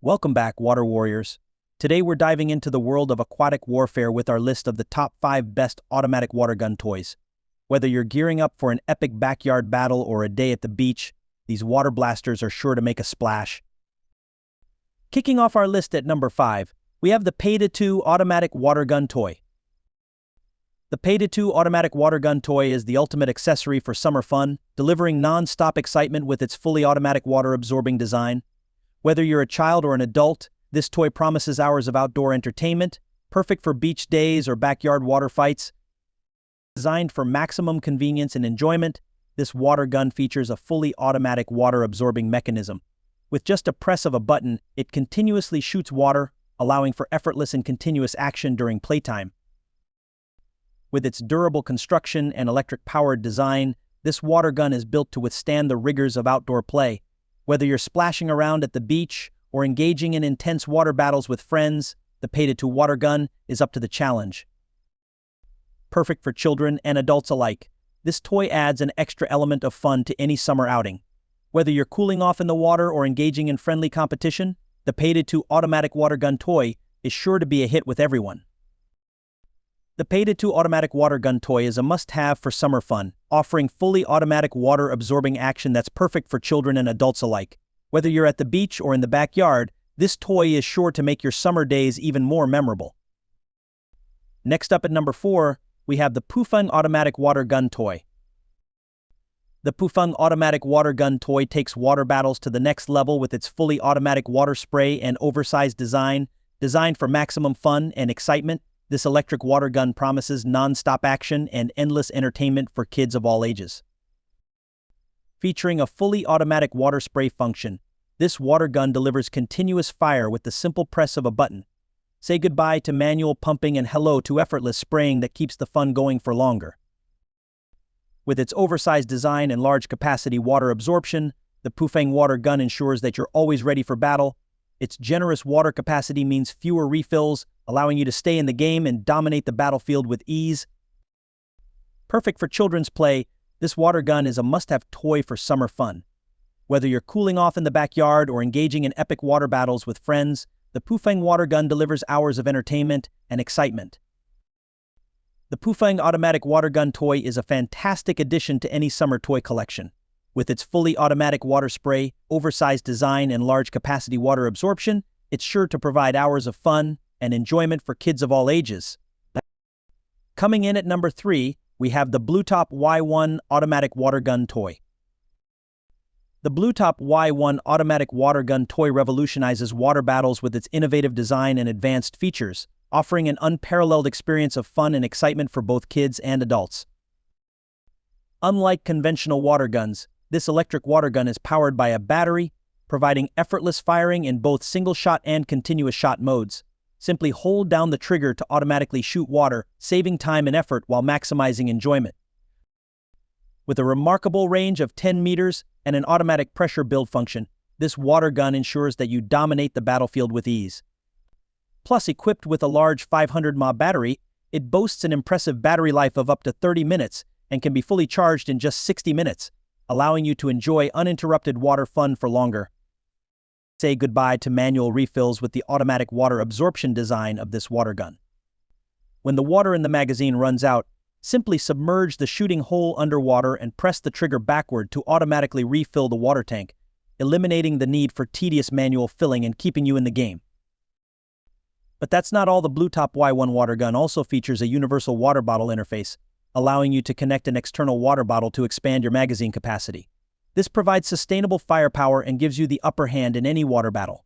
Welcome back, Water Warriors. Today we're diving into the world of aquatic warfare with our list of the top 5 best automatic water gun toys. Whether you're gearing up for an epic backyard battle or a day at the beach, these water blasters are sure to make a splash. Kicking off our list at number 5, we have the Paiditu Automatic Water Gun Toy. The Paiditu Automatic Water Gun Toy is the ultimate accessory for summer fun, delivering non-stop excitement with its fully automatic water-absorbing design. Whether you're a child or an adult, this toy promises hours of outdoor entertainment, perfect for beach days or backyard water fights. Designed for maximum convenience and enjoyment, this water gun features a fully automatic water-absorbing mechanism. With just a press of a button, it continuously shoots water, allowing for effortless and continuous action during playtime. With its durable construction and electric-powered design, this water gun is built to withstand the rigors of outdoor play. Whether you're splashing around at the beach or engaging in intense water battles with friends, the Paiditu Water Gun is up to the challenge. Perfect for children and adults alike, this toy adds an extra element of fun to any summer outing. Whether you're cooling off in the water or engaging in friendly competition, the Paiditu Automatic Water Gun Toy is sure to be a hit with everyone. The Paiditu Automatic Water Gun Toy is a must-have for summer fun, offering fully automatic water-absorbing action that's perfect for children and adults alike. Whether you're at the beach or in the backyard, this toy is sure to make your summer days even more memorable. Next up at number 4, we have the PuFeng Automatic Water Gun Toy. The PuFeng Automatic Water Gun Toy takes water battles to the next level with its fully automatic water spray and oversized design. Designed for maximum fun and excitement, this electric water gun promises non-stop action and endless entertainment for kids of all ages. Featuring a fully automatic water spray function, this water gun delivers continuous fire with the simple press of a button. Say goodbye to manual pumping and hello to effortless spraying that keeps the fun going for longer. With its oversized design and large capacity water absorption, the PuFeng Water Gun ensures that you're always ready for battle. Its generous water capacity means fewer refills, allowing you to stay in the game and dominate the battlefield with ease. Perfect for children's play, this water gun is a must-have toy for summer fun. Whether you're cooling off in the backyard or engaging in epic water battles with friends, the PuFeng Water Gun delivers hours of entertainment and excitement. The PuFeng Automatic Water Gun Toy is a fantastic addition to any summer toy collection. With its fully automatic water spray, oversized design, and large capacity water absorption, it's sure to provide hours of fun and enjoyment for kids of all ages. Coming in at number 3, we have the Blutop Y1 Automatic Water Gun Toy. The Blutop Y1 Automatic Water Gun Toy revolutionizes water battles with its innovative design and advanced features, offering an unparalleled experience of fun and excitement for both kids and adults. Unlike conventional water guns, this electric water gun is powered by a battery, providing effortless firing in both single-shot and continuous-shot modes. Simply hold down the trigger to automatically shoot water, saving time and effort while maximizing enjoyment. With a remarkable range of 10 meters and an automatic pressure build function, this water gun ensures that you dominate the battlefield with ease. Plus, equipped with a large 500 mAh battery, it boasts an impressive battery life of up to 30 minutes and can be fully charged in just 60 minutes, allowing you to enjoy uninterrupted water fun for longer. Say goodbye to manual refills with the automatic water absorption design of this water gun. When the water in the magazine runs out, simply submerge the shooting hole underwater and press the trigger backward to automatically refill the water tank, eliminating the need for tedious manual filling and keeping you in the game. But that's not all. The Blutop Y1 water gun also features a universal water bottle interface, allowing you to connect an external water bottle to expand your magazine capacity. This provides sustainable firepower and gives you the upper hand in any water battle.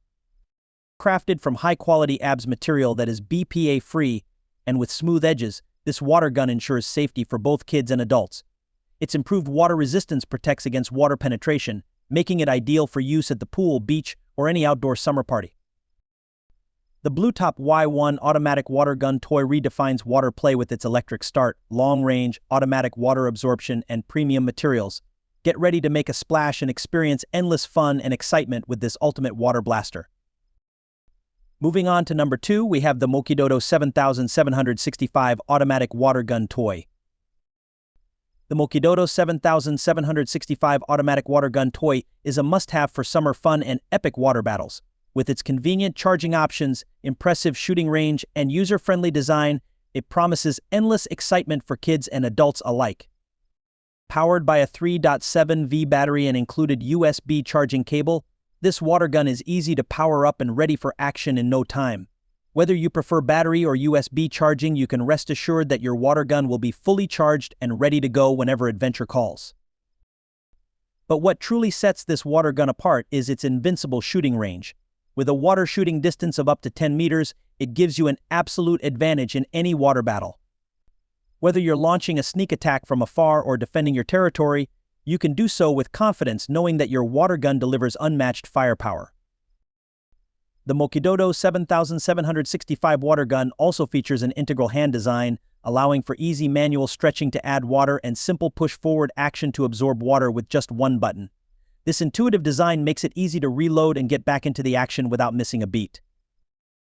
Crafted from high-quality ABS material that is BPA-free and with smooth edges, this water gun ensures safety for both kids and adults. Its improved water resistance protects against water penetration, making it ideal for use at the pool, beach, or any outdoor summer party. The Blutop Y1 Automatic Water Gun Toy redefines water play with its electric start, long-range, automatic water absorption, and premium materials. Get ready to make a splash and experience endless fun and excitement with this ultimate water blaster. Moving on to number 2, we have the Moqidodo 7765 Automatic Water Gun Toy. The Moqidodo 7765 Automatic Water Gun Toy is a must-have for summer fun and epic water battles. With its convenient charging options, impressive shooting range, and user-friendly design, it promises endless excitement for kids and adults alike. Powered by a 3.7V battery and included USB charging cable, this water gun is easy to power up and ready for action in no time. Whether you prefer battery or USB charging, you can rest assured that your water gun will be fully charged and ready to go whenever adventure calls. But what truly sets this water gun apart is its invincible shooting range. With a water shooting distance of up to 10 meters, it gives you an absolute advantage in any water battle. Whether you're launching a sneak attack from afar or defending your territory, you can do so with confidence knowing that your water gun delivers unmatched firepower. The Moqidodo 7765 water gun also features an integral hand design, allowing for easy manual stretching to add water and simple push-forward action to absorb water with just one button. This intuitive design makes it easy to reload and get back into the action without missing a beat.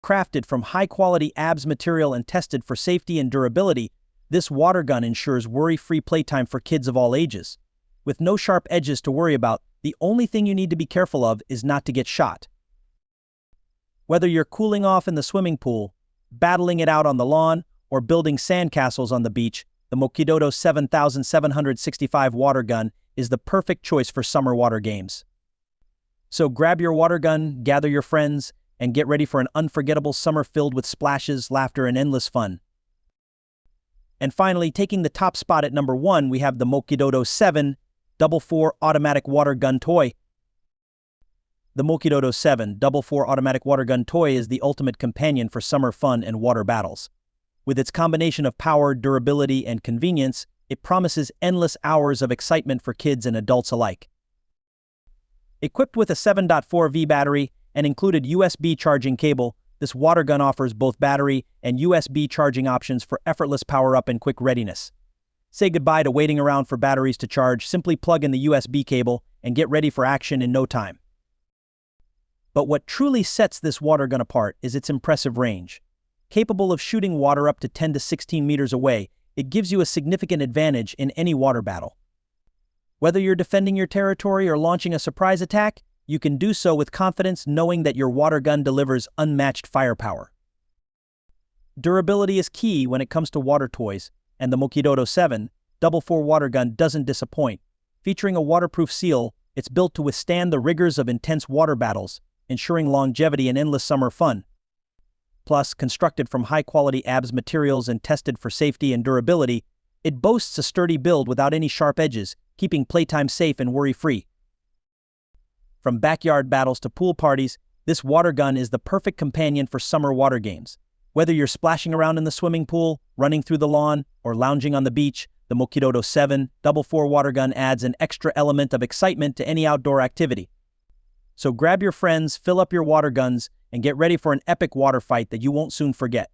Crafted from high-quality ABS material and tested for safety and durability, this water gun ensures worry-free playtime for kids of all ages. With no sharp edges to worry about, the only thing you need to be careful of is not to get shot. Whether you're cooling off in the swimming pool, battling it out on the lawn, or building sandcastles on the beach, the Moqidodo 7765 water gun is the perfect choice for summer water games. So grab your water gun, gather your friends, and get ready for an unforgettable summer filled with splashes, laughter, and endless fun. And finally, taking the top spot at number 1, we have the Moqidodo 744 Automatic Water Gun Toy. The Moqidodo 744 Automatic Water Gun Toy is the ultimate companion for summer fun and water battles. With its combination of power, durability, and convenience, it promises endless hours of excitement for kids and adults alike. Equipped with a 7.4V battery and included USB charging cable, this water gun offers both battery and USB charging options for effortless power-up and quick readiness. Say goodbye to waiting around for batteries to charge, simply plug in the USB cable and get ready for action in no time. But what truly sets this water gun apart is its impressive range. Capable of shooting water up to 10 to 16 meters away, it gives you a significant advantage in any water battle. Whether you're defending your territory or launching a surprise attack, you can do so with confidence knowing that your water gun delivers unmatched firepower. Durability is key when it comes to water toys, and the Moqidodo 744 water gun doesn't disappoint. Featuring a waterproof seal, it's built to withstand the rigors of intense water battles, ensuring longevity and endless summer fun. Plus, constructed from high-quality ABS materials and tested for safety and durability, it boasts a sturdy build without any sharp edges, keeping playtime safe and worry-free. From backyard battles to pool parties, this water gun is the perfect companion for summer water games. Whether you're splashing around in the swimming pool, running through the lawn, or lounging on the beach, the Moqidodo 744 water gun adds an extra element of excitement to any outdoor activity. So grab your friends, fill up your water guns, and get ready for an epic water fight that you won't soon forget.